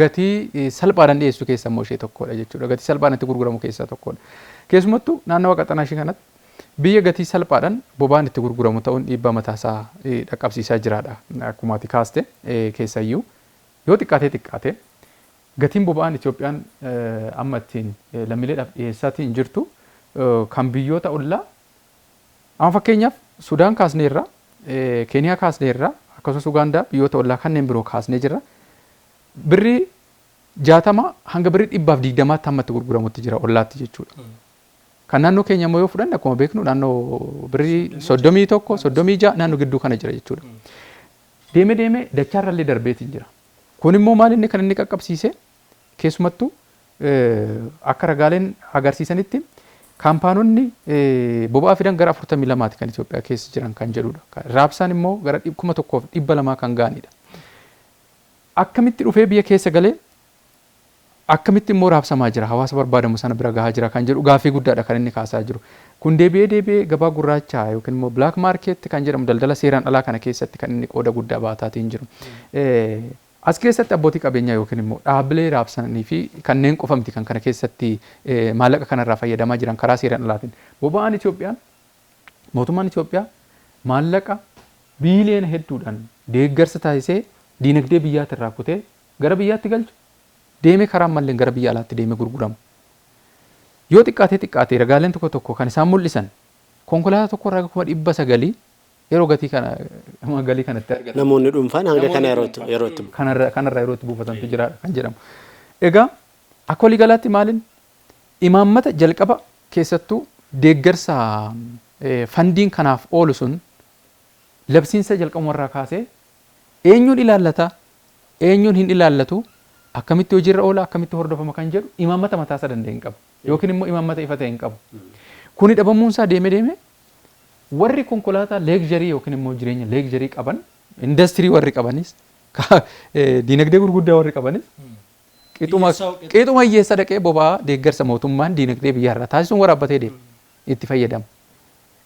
gatii salphaadhaan dhiyeessu keessaa immoo ishee tokkodha jechuudha. Gatii salphaan itti gurguramu keessaa tokkodha. Keessumattuu naannawa qaxanaa ishee kanatti biyya gatii salphaadhaan boba'aan itti gurguramu ta'uun dhiibbaa mataasaa dhaqqabsiisaa jiraadha. Akkuma ati kaaste keessayyuu yoo xiqqaatee gatiin boba'aan Itoophiyaan amma ittiin lammiileedhaaf dhiyeessaatii hin jirtu kan biyyoota ollaa amma fakkeenyaaf Sudaan kaasneerra, Keeniyaa kaasneerra, akkasumas Ugaandaa biyyoota ollaa kanneen biroo kaasnee jirra. Birrii 60 hanga birrii 120 hammatti gurguramutti jira ollaatti jechuudha. Kan naannoo keenya immoo yoo fudhanne akkuma beeknu naannoo birrii 31, 36 naannoo gidduu kana jira jechuudha. Deemee dachaarrallee darbeetiin jira. Kun immoo maal inni kan inni qaqqabsiise keessumattuu akka ragaaleen agarsiisanitti kaampaanonni boba'aa fidan gara 42 kan Itoophiyaa keessa jiran kan jedhudha. Raabsaan immoo gara 1,200 kan ga'anidha. Akkamitti dhufee biyya keessa galee akkamitti immoo raabsamaa jira hawaasa barbaadamu sana bira gahaa jira kan jedhu gaaffii guddaadha kan inni kaasaa jiru. Kun deebi'ee gabaa gurraachaa yookiin immoo black market kan jedhamu daldala seeraan alaa kana keessatti kan inni qooda guddaa baataatiin jiru. As keessatti abbootii qabeenyaa yookiin immoo dhaabbilee raabsanii fi kanneen qofamti kan kana keessatti maallaqa kanarraa fayyadamaa jiran karaa seeraan alaatiin. Boba'aan Itoophiyaan mootummaan Itoophiyaa maallaqa biiliyoona hedduudhaan deeggarsa taasisee diinagdee biyyaatti irraa kutee gara biyyaatti galchu deemee karaa malleen gara biyya alaatti deemee gurguramu. Yoo xiqqaatee ragaaleen tokko kan isaan mul'isan konkolaataa tokko irraa 900 yeroo gatii kana galii kanatti argatan.
Namoonni dhuunfaan hanga kana yerootti
kanarraa yerootti buufatantu jira kan jedhamu. Egaa akka waliigalaatti maaliin imaammata jalqaba keessattuu deeggarsa fandiin kanaaf oolu sun labsiinsa jalqabumarraa kaasee eenyuun ilaallata eenyuun hin ilaallatu akkamitti hojiirra oola akkamitti hordofama kan jedhu imaammata mataasaa danda'e hin qabu yookiin immoo imaammata ifa ta'e hin qabu. Kuni dhabamuunsaa deemee warri konkolaataa leegjarii yookiin immoo jireenya leegjarii qaban industirii warri qabanis diinagdee gurguddaa warri qabanis qixuma hiyyeessa dhaqee boba'aa deeggarsa mootummaan diinagdee biyyaarraa taasisuun waraabbatee deema itti fayyadamu.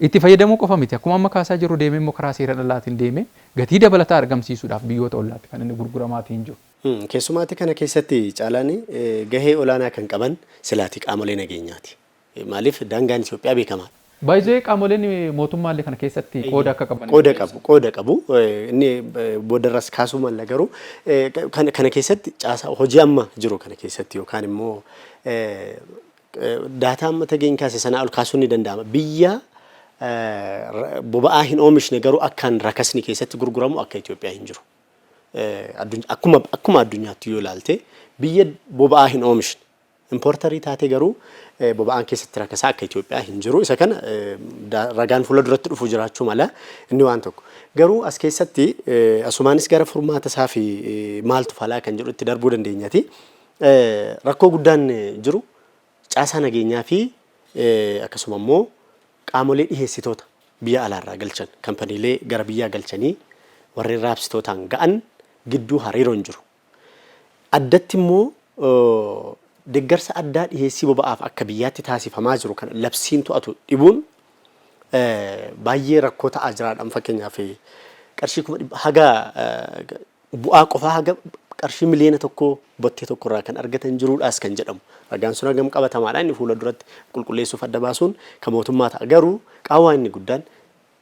Itti fayyadamuu qofa miti akkuma amma kaasaa jiru deemee immoo karaa seera dhalaatiin deemee gatii dabalataa argamsiisuudhaaf biyyoota ollaatti kan inni gurguramaatiin jiru.
Keessumaatti kana keessatti caalaan gahee olaanaa kan qaban silaati qaamolee nageenyaati. Maaliif daangaan Itoophiyaa beekamaadha.
Baay'ee qaamoleen mootummaallee kana keessatti qooda akka qaban.
Qooda qabu. Inni boodarras kaasuu malla garuu kana keessatti caasaa hojii amma jiru kana keessatti yookaan immoo daataa amma tageen kaase sanaa ol kaasuun ni danda'ama. Biyya boba'aa hin oomishne garuu akkaan rakasni keessatti gurguramu akka Itoophiyaa hin jiru. Akkuma addunyaatti yoo ilaalte biyya boba'aa hin oomishne importarii taate garuu boba'aan keessatti rakasaa akka Itoophiyaa hin jiru. Isa kana ragaan fuula duratti dhufu jiraachuu mala inni waan tokko. Garuu as keessatti asumaanis gara furmaata isaa fi maaltu falaa kan jedhu itti darbuu dandeenyaati. Rakkoo guddaan jiru caasaa nageenyaa fi akkasuma immoo qaamolee dhiheessitoota biyya alaarraa galchan kampaniilee gara biyyaa galchanii warreen raabsitootaan ga'an gidduu hariiroon jiru. Addatti immoo deeggarsa addaa dhiheessii boba'aaf akka biyyaatti taasifamaa jiru kan labsiin to'atu dhibuun baay'ee rakkoo ta'aa jiraadhaan fakkeenyaaf qarshii haga bu'aa qofaa haga qarshii miliyoona tokko bottee tokkorraa kan argatan jiruudhaas kan jedhamu. Ragaan sun hagam qabatamaadha inni fuula duratti qulqulleessuuf adda baasuun kan mootummaa ta'a. Garuu qaawwaa inni guddaan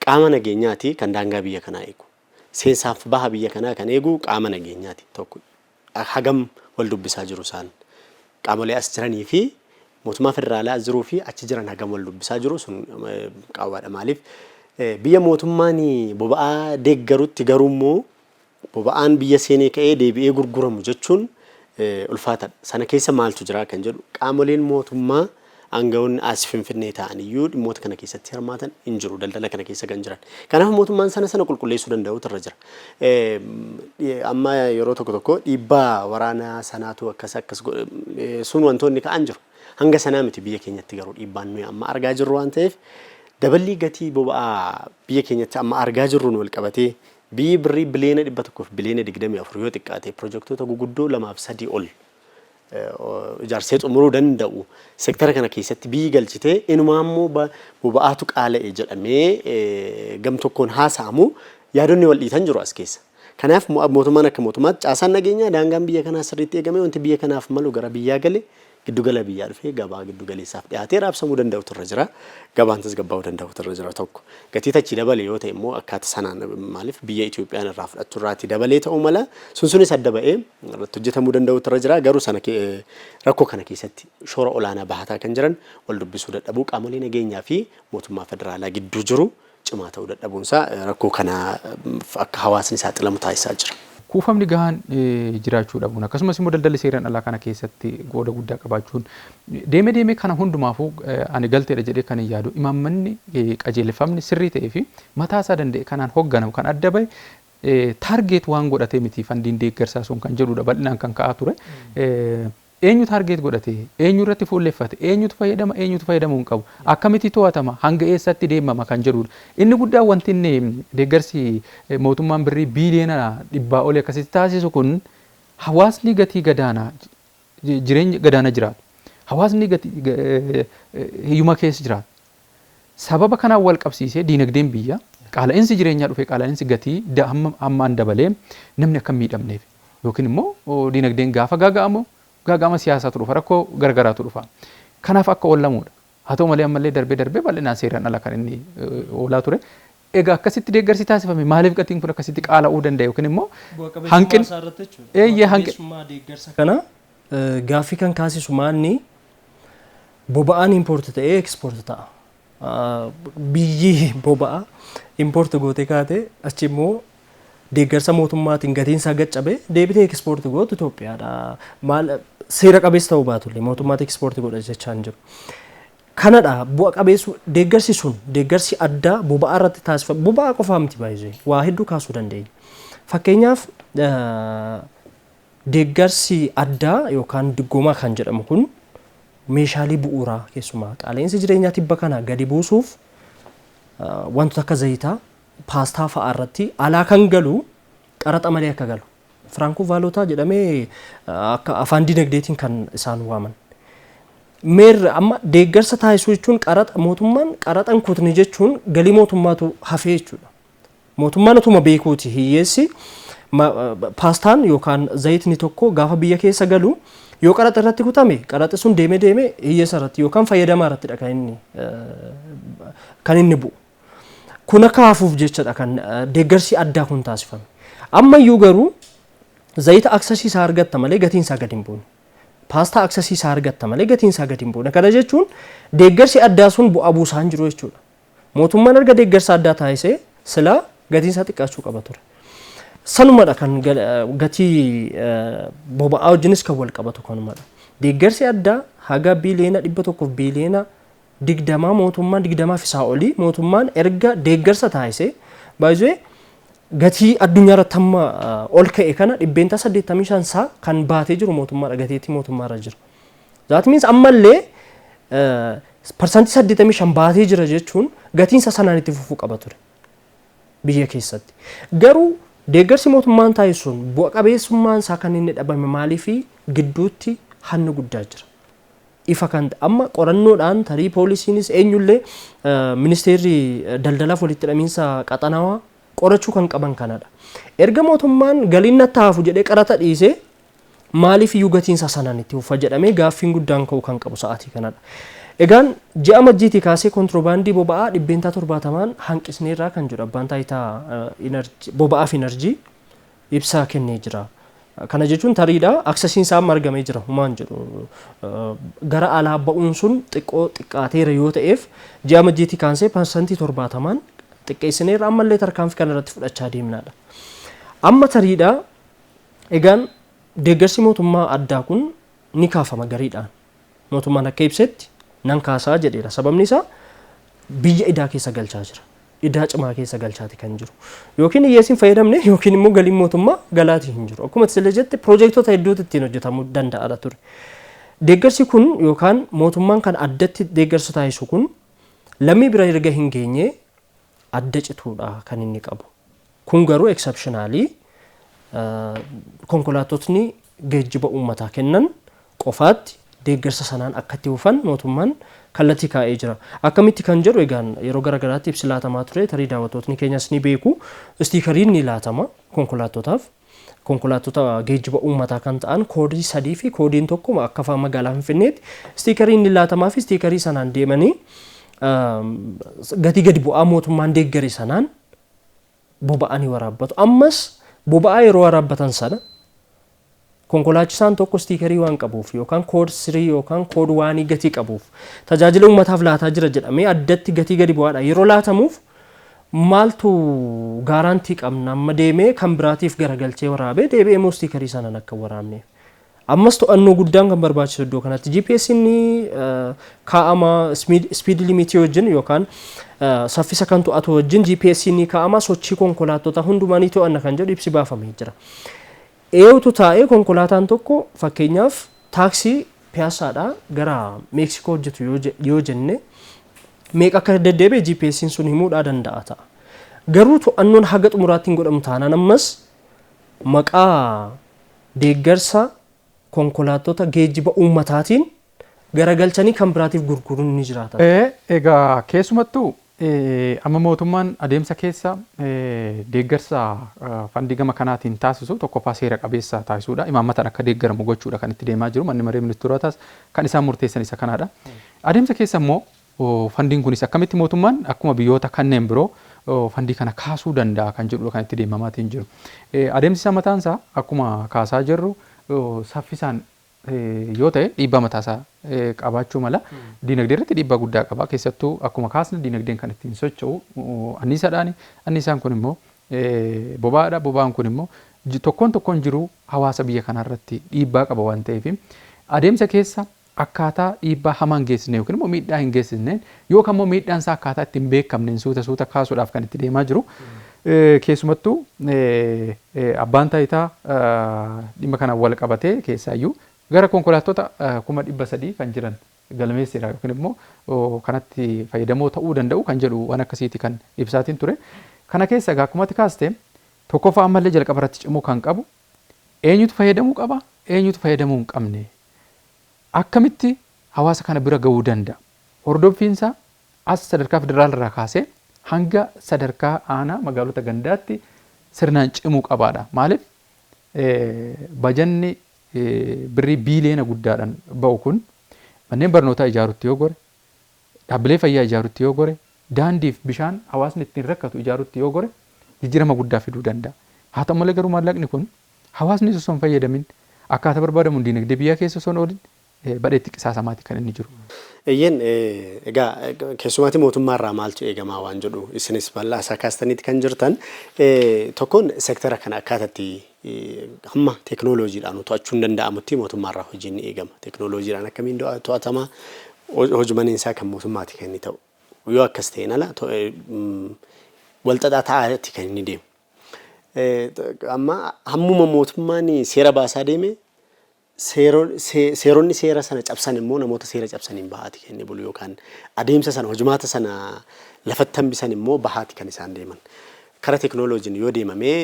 qaama nageenyaati kan daangaa biyya kanaa eegu. Seensaaf baha biyya kanaa kan eegu qaama nageenyaati tokko. Hagam wal dubbisaa jiru isaan qaamolee as jiranii fi mootummaa federaalaa jiruu fi achi jiran hagam wal dubbisaa jiru sun qaawwaadha. Maaliif biyya mootummaan boba'aa deeggarutti garuu immoo boba'aan biyya seenee ka'ee deebi'ee gurguramu jechuun ulfaataadha. Sana keessa maaltu jira kan jedhu qaamoleen mootummaa aangawoonni as Finfinnee ta'an iyyuu dhimmoota kana keessatti hirmaatan hin jiru daldala kana keessa kan jiran. Kanaaf mootummaan sana qulqulleessuu danda'utu irra jira. Amma yeroo tokko dhiibbaa waraanaa sanaatu akkas sun wantoonni ka'an jiru. Hanga sanaa miti biyya keenyatti garuu dhiibbaan nuyi amma argaa jirru waan ta'eef dabalii gatii boba'aa biyya keenyatti amma argaa jirruun wal qabatee biyyi birrii biliyoona 100 fi biliyoona 24 yoo xiqqaate pirojektoota guguddoo 2-3 ol ijaarsee xumuruu danda'u sektara kana keessatti biyyi galchitee inumaa immoo boba'aatu qaala'e jedhamee gam tokkoon haasa'amu yaadonni wal dhiitan jiru as keessa. Kanaaf mootummaan akka mootummaatti caasaan nageenyaa daangaan biyya kanaa sirriitti eegame wanti biyya kanaaf malu gara biyyaa gale giddugala biyyaa dhufee gabaa giddugaleessaaf dhiyaatee raabsamuu danda'utu irra jira. Gabaan tasgabbaa'uu danda'utu irra jira tokko. Gatii tachi dabale yoo ta'e immoo akkaataa sanaan maaliif biyya Itoophiyaan irraa fudhattu irraatti dabalee ta'uu mala sunis adda ba'ee irratti hojjetamuu danda'utu irra jira. Garuu sana rakkoo kana keessatti shoora olaanaa bahataa kan jiran wal dubbisuu dadhabuu qaamolee nageenyaa fi mootummaa federaalaa gidduu jiru cimaa ta'uu dadhabuunsaa rakkoo kana akka hawaasni saaxilamu taasisaa jira.
Kuufamni gahaan jiraachuu dhabuun akkasumas immoo daldalli seeraan alaa kana keessatti qooda guddaa qabaachuun deemee kana hundumaafuu ani galteedha jedhee kan yaadu imaammanni qajeelfamni sirrii ta'ee fi mataa isaa danda'e kanaan hoogganamu kan adda bahe taargeet waan godhatee miti fandiin deeggarsaa sun kan jedhudha bal'inaan kan ka'aa ture. Eenyu taargeet godhatee eenyu irratti fuulleffate eenyutu fayyadamuu hin qabu akkamitti to'atama hanga eessatti deemama kan jedhudha. Inni guddaan wanti inni deeggarsi mootummaan birrii biiliyoona 100 olii akkasitti taasisu kun hawaasni gatii gadaanaa jireenya gadaana jiraatu hawaasni hiyyuma keessa jiraatu sababa kanaan wal qabsiisee diinagdeen biyya qaala'insi jireenyaa dhufee qaala'insi gatii hammaan dabalee namni akka miidhamneef yookiin immoo diinagdeen gaafa gaaga'ama siyaasaatu dhufa rakkoo gargaraatu dhufa. Kanaaf akka oollamuudha. Haa ta'u malee ammallee darbee bal'inaan seeraan ala kan inni oolaa ture. Egaa akkasitti deeggarsi taasifame maaliif gatiin kun akkasitti qaala'uu danda'a yookiin immoo
hanqinni deeggarsa kana gaaffii kan kaasisu maanni boba'aan impoorti ta'ee ekspoorti ta'a. Biyyi boba'aa impoorti gootee kaate achi immoo deeggarsa mootummaatiin gatiin isaa gaccabe deebitee ekspoorti gootu Itoophiyaadha. Maal seera qabeessa ta'uu baatullee mootummaatti ekspoorti godha jechaa hin jiru. Kanadha bu'a qabeessu deeggarsi sun deeggarsi addaa boba'aa irratti taasifamu boba'aa qofaa miti baay'ee waa hedduu kaasuu dandeenya. Fakkeenyaaf deeggarsi addaa yookaan diggoomaa kan jedhamu kun meeshaalee bu'uuraa keessumaa qaala'insi jireenyaa tibba kana gadi buusuuf wantoota akka zayitaa paastaa fa'aa irratti alaa kan galu qaraxa malee akka galu firankuu vaalotaa jedhamee akka afaan dinagdeetiin kan isaan waaman. Amma deeggarsa taasisuu jechuun qaraxa mootummaan qaraxan kutni jechuun galii mootummaatu hafee jechuudha. Mootummaan utuma beekuuti hiyyeessi paastaan yookaan zayitni tokko gaafa biyya keessa galu yoo qaraxa irratti kutame qaraxi sun deemee hiyyeessa irratti yookaan fayyadamaa irrattidha kan inni bu'u. Kun akka hafuuf jechadha kan deeggarsi addaa kun taasifame. Ammayyuu garuu zayita aksesiisaa argatta malee gatiin isaa gadi hin buune. Paastaa aksesiisaa argatta malee gatiin isaa gadi hin buune. Kana jechuun deeggarsi addaa sun bu'aa buusaa hin jiru jechuudha. Mootummaan erga deeggarsa addaa taasisee silaa gatiin isaa xiqqaachuu qaba ture. Sanumadha kan gatii boba'aa wajjinis kan wal qabatu kanumadha. Deeggarsi addaa haga biiliyoona 100 biiliyoona 20 mootummaan 20 fi isaa olii mootummaan erga deeggarsa taasisee baay'ee gatii addunyaa irratti amma ol ka'e kana 85% isaa kan baatee jiru mootummaadha gateetti mootummaarra jira. That means ammallee parsantii 85 baatee jira jechuun gatiin isaa sanaan itti fufuu qaba ture biyya keessatti. Garuu deeggarsi mootummaan taasisuun bu'a qabeessummaan isaa kan inni dhabame maaliifi gidduutti hanna guddaa jira. Ifa kan amma qorannoodhaan tarii poolisiinis eenyullee ministeerri daldalaaf walitti hidhamiinsa qaxanaawaa qorachuu kan qaban kanadha. Erga mootummaan galiin natti hafu jedhee qaraxa dhiisee maaliif iyyuu gatiin isaa sanaan itti fufa jedhamee gaaffiin guddaan ka'uu kan qabu sa'aatii kanadha. Egaan ji'a majjiitii kaasee kontiroobaandii boba'aa 70 hanqisneerraa kan jedhu abbaan taayitaa boba'aaf inerjii ibsaa kennee jira. Kana jechuun tariidha aksesiin isaa margamee jira humaan jedhu gara alaa ba'uun sun xiqqaateera yoo ta'eef ji'a majjiitii kaansee parsantii 70 xiqqeessineerra ammallee tarkaanfii kana irratti fudhachaa deemnaadha. Amma tariidha egaan deeggarsi mootummaa addaa kun ni kaafama gariidhaan. Mootummaan akka ibsetti nan kaasaa jedheera. Sababni isaa biyya idaa keessa galchaa jira. Idaa cimaa keessa galchaati kan jiru. Yookiin hiyyeessiin fayyadamne yookiin immoo galiin mootummaa galaatii hin jiru. Akkuma isin jette piroojektota hedduutu ittiin hojjetamuu danda'aadha ture. Deeggarsi kun yookaan mootummaan kan addatti deeggarsa taasisu kun lammii bira erga hin geenye adda cituudha kan inni qabu. Kun garuu exceptionally konkolaattotni geejjiba uummataa kennan qofaatti deeggarsa sanaan akkatti hufan mootummaan kallattii kaa'ee jira. Akkamitti kan jedhu egaan yeroo garagaraatti ibsi laatamaa ture tarii daawwattoonni keenyas ni beeku. Istiikariin ni laatama konkolaattotaaf. Konkolaattota geejjiba uummataa kan ta'an koodii 3 fi koodiin 1 akka afaan magaalaa Finfinneetti istiikariin ni laatamaa fi istiikarii sanaan deemanii gatii gadi bu'aa mootummaan deeggare sanaan boba'anii waraabbatu. Ammas boba'aa yeroo waraabbatan sana konkolaachisaan tokko istiikarii waan qabuuf yookaan kood 3 yookaan kood 1 gatii qabuuf tajaajila uummataaf laataa jira jedhamee addatti gatii gadi bu'aadha yeroo laatamuuf maaltu gaarantii qabna amma deemee kan biraatiif garagalchee waraabee deebi'ee immoo istiikarii sanaan akka waraabneef. Ammas to'annoo guddaan kan barbaachisu iddoo kanatti GPS inni kaa'ama speed limit wajjin yookaan saffisa kan to'atu wajjin GPS inni kaa'ama sochii konkolaattota hundumaanii to'anna kan jedhu ibsi baafamee jira. Eeyutu taa'ee konkolaataan tokko fakkeenyaaf taaksii piyaasaadhaa gara Meeksikoo hojjetu yoo jenne meeqa akka deddeebi'e GPS'n sun himuudhaa danda'a ta'a. Garuu to'annoon haga xumuraatti hin godhamu taanaan ammas maqaa deeggarsa konkolaattota geejjiba uummataatiin garagalchanii kan biraatiif gurguruun ni jiraata.
Egaa keessumattuu amma mootummaan adeemsa keessa deeggarsa fandii gama kanaatiin taasisu tokkoffaa seera qabeessa taasisuudha. Imaammataan akka deeggaramu gochuudha kan itti deemaa jiru. Manni maree ministeerotaas kan isaan murteessan isa kanaadha. Adeemsa keessa immoo fandiin kunis akkamitti mootummaan akkuma biyyoota kanneen biroo fandii kana kaasuu danda'a kan jedhudha kan itti deemamaatiin jiru. Adeemsi isaa mataansaa akkuma kaasaa jirru saffisaan yoo ta'e dhiibbaa mataasaa qabaachuu mala diinagdee irratti dhiibbaa guddaa qaba. Keessattuu akkuma kaasne diinagdeen kan ittiin socho'u anniisaadhaani. Anniisaan kun immoo boba'aadha. Boba'aan kun immoo tokkoon jiru hawaasa biyya kanaa irratti dhiibbaa qaba waan ta'eef adeemsa keessa akkaataa dhiibbaa hamaa hin geessisne yookiin immoo miidhaa hin geessisneen yookaan immoo miidhaan isaa akkaataa itti hin beekamneen suuta kaasuudhaaf kan itti deemaa jiru. Keessumattuu abbaan taayitaa dhimma kanaan wal qabatee keessaayyuu gara konkolaattota 300,000 kan jiran galmeessiira yookiin immoo kanatti fayyadamoo ta'uu danda'u kan jedhu waan akkasiiti kan ibsaatiin ture. Kana keessa egaa akkumatti kaaste tokkoffaa ammallee jalqaba irratti cimuu kan qabu eenyutu fayyadamuu qaba eenyutu fayyadamuu hin qabne akkamitti hawaasa kana bira ga'uu danda'a. Hordoffiinsa as sadarkaa federaalirraa kaasee hanga sadarkaa aanaa magaalota gandaatti sirnaan cimuu qabaadha. Maaliif bajanni birrii biiliyoona guddaadhaan ba'u kun manneen barnootaa ijaarutti yoo gore, dhaabbilee fayyaa ijaarutti yoo gore, daandiif bishaan hawaasni ittiin rakkatu ijaarutti yoo gore jijjiirama guddaa fiduu danda'a. Haa ta'u malee garuu maallaqni kun hawaasni osoo hin fayyadamin akkaataa barbaadamuun diinagdee biyyaa keessa osoo hin oolin badheetti qisaasamaati kan inni jiru.
Eeyyeen egaa keessumaatti mootummaarraa maaltu eegamaa waan jedhu isinis bal'aa isaa kaastaniitti kan jirtan tokkoon seektara kana akkaataatti hamma teekinooloojiidhaan to'achuun danda'amutti mootummaarraa hojiin ni eegama. Teekinooloojiidhaan akkamiin to'atama hojii isaa kan mootummaati kan inni ta'u. Yoo akkas ta'een ala walxaxaa ta'aatti kan inni deemu. Amma hammuma mootummaan seera baasaa deeme seeronni seera sana cabsan immoo namoota seera cabsaniin bahaati kan inni bulu yookaan adeemsa sana hojumaata sana lafatti hambisan immoo bahaati kan isaan deeman. Kara teekinooloojiin yoo deemamee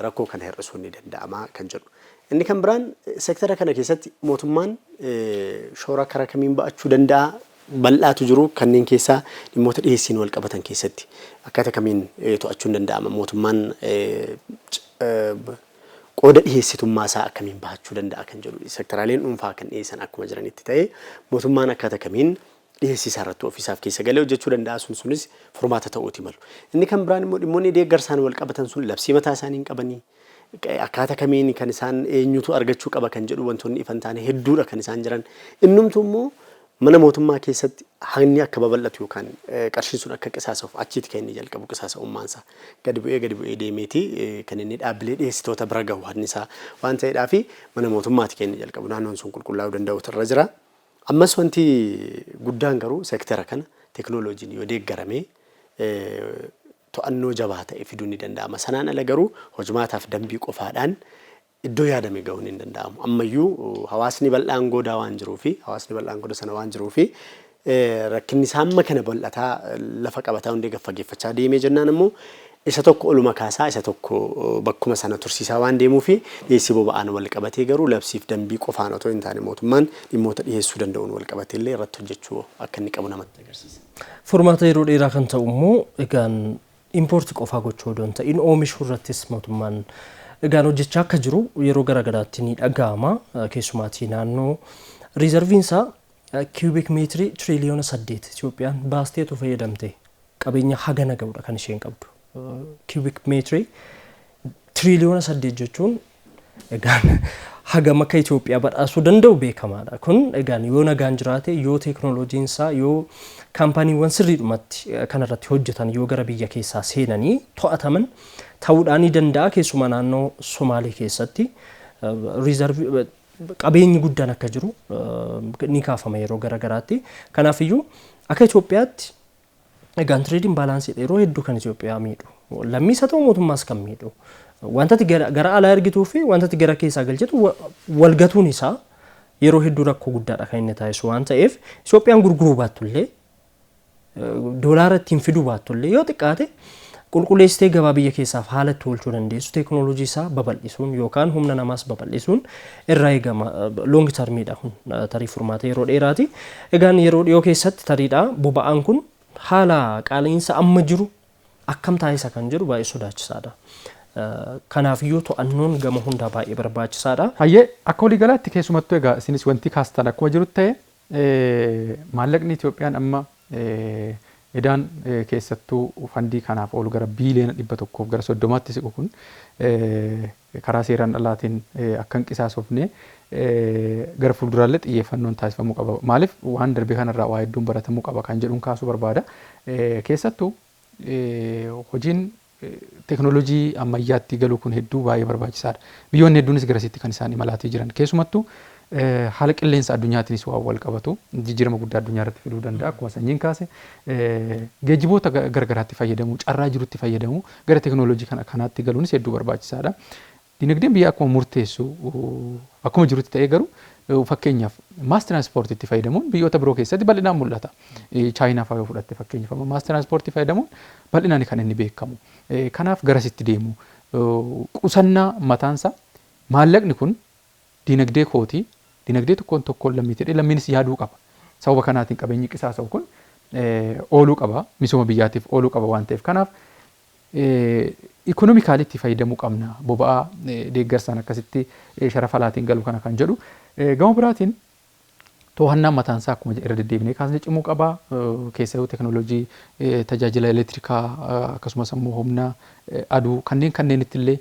rakkoo kana hir'isuun ni danda'ama kan jedhu. Inni kan biraan seektara kana keessatti mootummaan shoora kara kamiin ba'achuu danda'a bal'aatu jiru kanneen keessaa dhimmoota dhiyeessiin wal qabatan keessatti akkaataa kamiin to'achuun danda'ama mootummaan qooda dhiyeessitummaa isaa akkamiin bahachuu danda'a kan jedhu seektaraaleen dhuunfaa kan dhiyeessan akkuma jiranitti ta'e mootummaan akkaataa kamiin dhiyeessisaa irratti ofiisaaf keessa galee hojjechuu danda'a sunis furmaata ta'uuti malu. Inni kan biraan immoo dhimmoonni deeggarsaan wal qabatan sun labsii mataa isaanii hin qabanii akkaataa kamiin kan isaan eenyutu argachuu qaba kan jedhu wantoonni ifan taane hedduudha kan isaan jiran. Innumtu immoo mana mootummaa keessatti hanni akka babal'atu yookaan qarshiin sun akka qisaasa'uuf achitti kan inni jalqabu qisaasa'ummaansa gadi bu'ee deemeeti kan inni dhaabbilee dhiyeessitoota bira gahu hannisaa waan ta'eedhaa fi mana mootummaatti kan inni jalqabu naannoon sun qulqullaa'uu danda'utu irra jira. Ammas wanti guddaan garuu seektara kana teekinooloojiin yoo deeggaramee to'annoo jabaa ta'e fiduu ni danda'ama. Sanaan ala garuu hojimaataaf dambii qofaadhaan iddoo yaadame ga'uun hin danda'amu. Ammayyuu hawaasni bal'aan goodaa waan jiruu fi hawaasni bal'aan gooda sana waan jiruu fi rakkinni isaa amma kana bal'ataa lafa qabataa hundee gaffageeffachaa deemee jennaan immoo isa tokko oluma kaasaa isa tokko bakkuma sana tursiisaa waan deemuu fi dhiyeessii boba'aan wal qabatee garuu labsiif dambii qofaan otoo hin taane mootummaan dhimmoota dhiyeessuu danda'uun wal qabatee illee irratti hojjechuu akka inni qabu namatti agarsiisa.
Furmaata yeroo dheeraa kan ta'u immoo egaan impoortii qofaa gochuu odoo hin ta'in oomishuu irrattis mootummaan egaan hojjechaa akka jiru yeroo garaagaraatti ni dhaga'ama. Keessumaatii naannoo riizarviinsaa kiubik meetirii tiriliyoona 8 Itoophiyaan baasteetu fayyadamte qabeenya hagana ga'udha kan isheen qabdu. Kiubik meetirii tiriliyoona 8 jechuun egaan hagam akka Itoophiyaa badhaasuu danda'u beekamaadha. Kun egaan yoo nagaan jiraate yoo teekinooloojiinsaa yoo kaampaaniiwwan sirriidhumatti kanarratti hojjetan yoo gara biyya keessaa seenanii to'ataman ta'uudhaan ni danda'a. Keessumaa naannoo Somaalee keessatti qabeenyi guddaan akka jiru ni kaafama yeroo garaagaraatti. Kanaafiyyuu akka Itoophiyaatti egaan tireediin baalaansii yeroo hedduu kan Itoophiyaa miidhu. Lammiis haa ta'u mootummaas kan miidhu. Wantati gara alaa ergituu fi wantati gara keessaa galchetu walgatuun isaa yeroo hedduu rakkoo guddaadha kan inni taasisu waan ta'eef Itoophiyaan gurguruu baattullee doolaara ittiin fiduu baattullee yoo xiqqaate qulqulleessitee gabaa biyya keessaaf haala itti oolchuu dandeessu teekinooloojii isaa babal'isuun yookaan humna namaas babal'isuun irraa eegama. Loongi tarmiidha kun tarii furmaata yeroo dheeraati. Egaan yeroo dhiyoo keessatti tariidha boba'aan kun haala qaala'insa amma jiru akkam taasisa kan jedhu baay'ee sodaachisaadha. Kanaafiyyuu to'annoon gama hundaa baay'ee barbaachisaadha.
Hayyee akka waliigalaatti keessumattuu egaa isinis wanti kaastan akkuma jirutti ta'e maallaqni Itoophiyaan amma edaan keessattuu fandii kanaaf oolu gara biiliyoona 100 gara 30tti siqu kun karaa seeraan alaatiin akka hin qisaasofne gara fuulduraallee xiyyeeffannoon taasifamuu qaba. Maaliif waan darbe kanarraa waa hedduun baratamuu qaba kan jedhuun kaasuu barbaada. Keessattuu hojiin teekinooloojii ammayyaatti galuu kun hedduu baay'ee barbaachisaadha. Biyyoonni hedduunis garasitti kan isaan imalaatii jiran. Keessumattuu haala qilleensa addunyaatiinis waan wal qabatu jijjiirama guddaa addunyaa irratti fiduu danda'a. Akkuma sanyiin kaase geejjiboota garagaraatti fayyadamu carraa jirutti fayyadamu gara teekinooloojii kanaatti galuunis hedduu barbaachisaadha. Dinagdeen biyya akkuma murteessu akkuma jirutti ta'ee garuu fakkeenyaaf maas tiraanspoortiitti fayyadamuun biyyoota biroo keessatti bal'inaan mul'ata. Chaayinaa fa'aa yoo fudhatte fakkeenyaaf maas tiraanspoortii fayyadamuun bal'inaan kan inni beekamu. Kanaaf garasitti deemu qusannaa mataansa maallaqni kun dinagdee kootii dinagdee tokkoon lammiitee lammiinis yaaduu qaba. Sababa kanaatiin qabeenyi qisaasa'u kun ooluu qaba misooma biyyaatiif ooluu qaba waan ta'eef kanaaf ikonomikaalitti fayyadamuu qabna. Boba'aa deeggarsaan akkasitti sharafa alaatiin galu kana kan jedhu gama biraatiin to'annaan mataansaa akkuma irra deddeebinee kaasnee cimuu qaba. Keessattuu teekinooloojii tajaajila elektirikaa akkasumas immoo humna aduu kanneenitti illee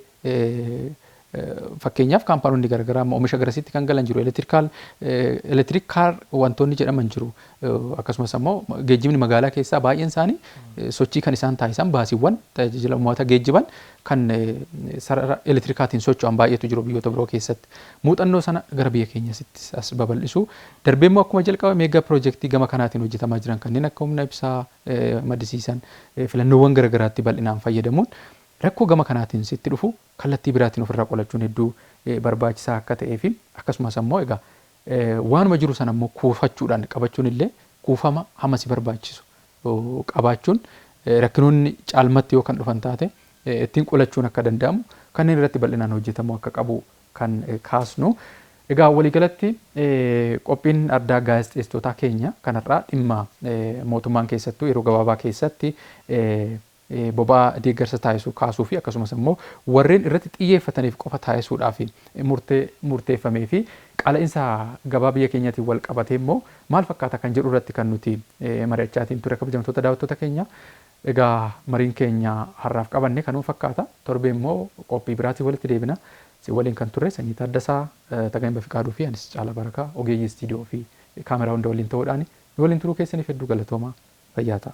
fakkeenyaaf kaampaanoonni garagaraa oomisha garasitti kan galan jiru. Elektiriik kaar wantoonni jedhaman jiru. Akkasumas immoo geejjibni magaalaa keessaa baay'een isaanii sochii kan isaan taasisan baasiiwwan tajaajila uummata geejjiban kan sarara elektirikaatiin socho'an baay'eetu jiru biyyoota biroo keessatti. Muuxannoo sana gara biyya keenyatti as babal'isu. Darbee immoo akkuma jalqaba meegaa piroojeektii gama kanaatiin hojjetamaa jiran kanneen akka humna ibsaa maddisiisan filannoowwan garagaraatti bal'inaan fayyadamuun rakkoo gama kanaatiin sitti dhufu kallattii biraatiin ofirraa qolachuun hedduu barbaachisaa akka ta'ee fi akkasumas immoo egaa waanuma jiru sana immoo kuufachuudhaan qabachuun illee kuufama hamma si barbaachisu qabaachuun rakkinoonni caalmatti yoo kan dhufan taate ittiin qolachuun akka danda'amu kanneen irratti bal'inaan hojjetamuu akka qabu kan kaasnu. Egaa waliigalatti qophiin addaa gaazexeessitootaa keenya kanarraa dhimma mootummaan keessattuu yeroo gabaabaa keessatti boba'aa deeggarsa taasisuu kaasuu fi akkasumas immoo warreen irratti xiyyeeffataniif qofa taasisuudhaaf murteeffamee fi qaala'insa gabaa biyya keenyaatiin wal qabatee immoo maal fakkaata kan jedhu irratti kan nuti mari'achaatiin ture kabajamtoota daawwattoota keenya. Egaa mariin keenya har'aaf qabanne kanuma fakkaata. Torbee immoo qophii biraatiin walitti deebina. Si waliin kan turre Sanyii Taaddasaa, Tagayin Bafiqaaduu fi anis Caalaa Barakaa ogeeyyii istiidiyoo fi kaameraa hunda waliin ta'uudhaan waliin turuu keessaniif hedduu galatoomaa fayyaa ta'a.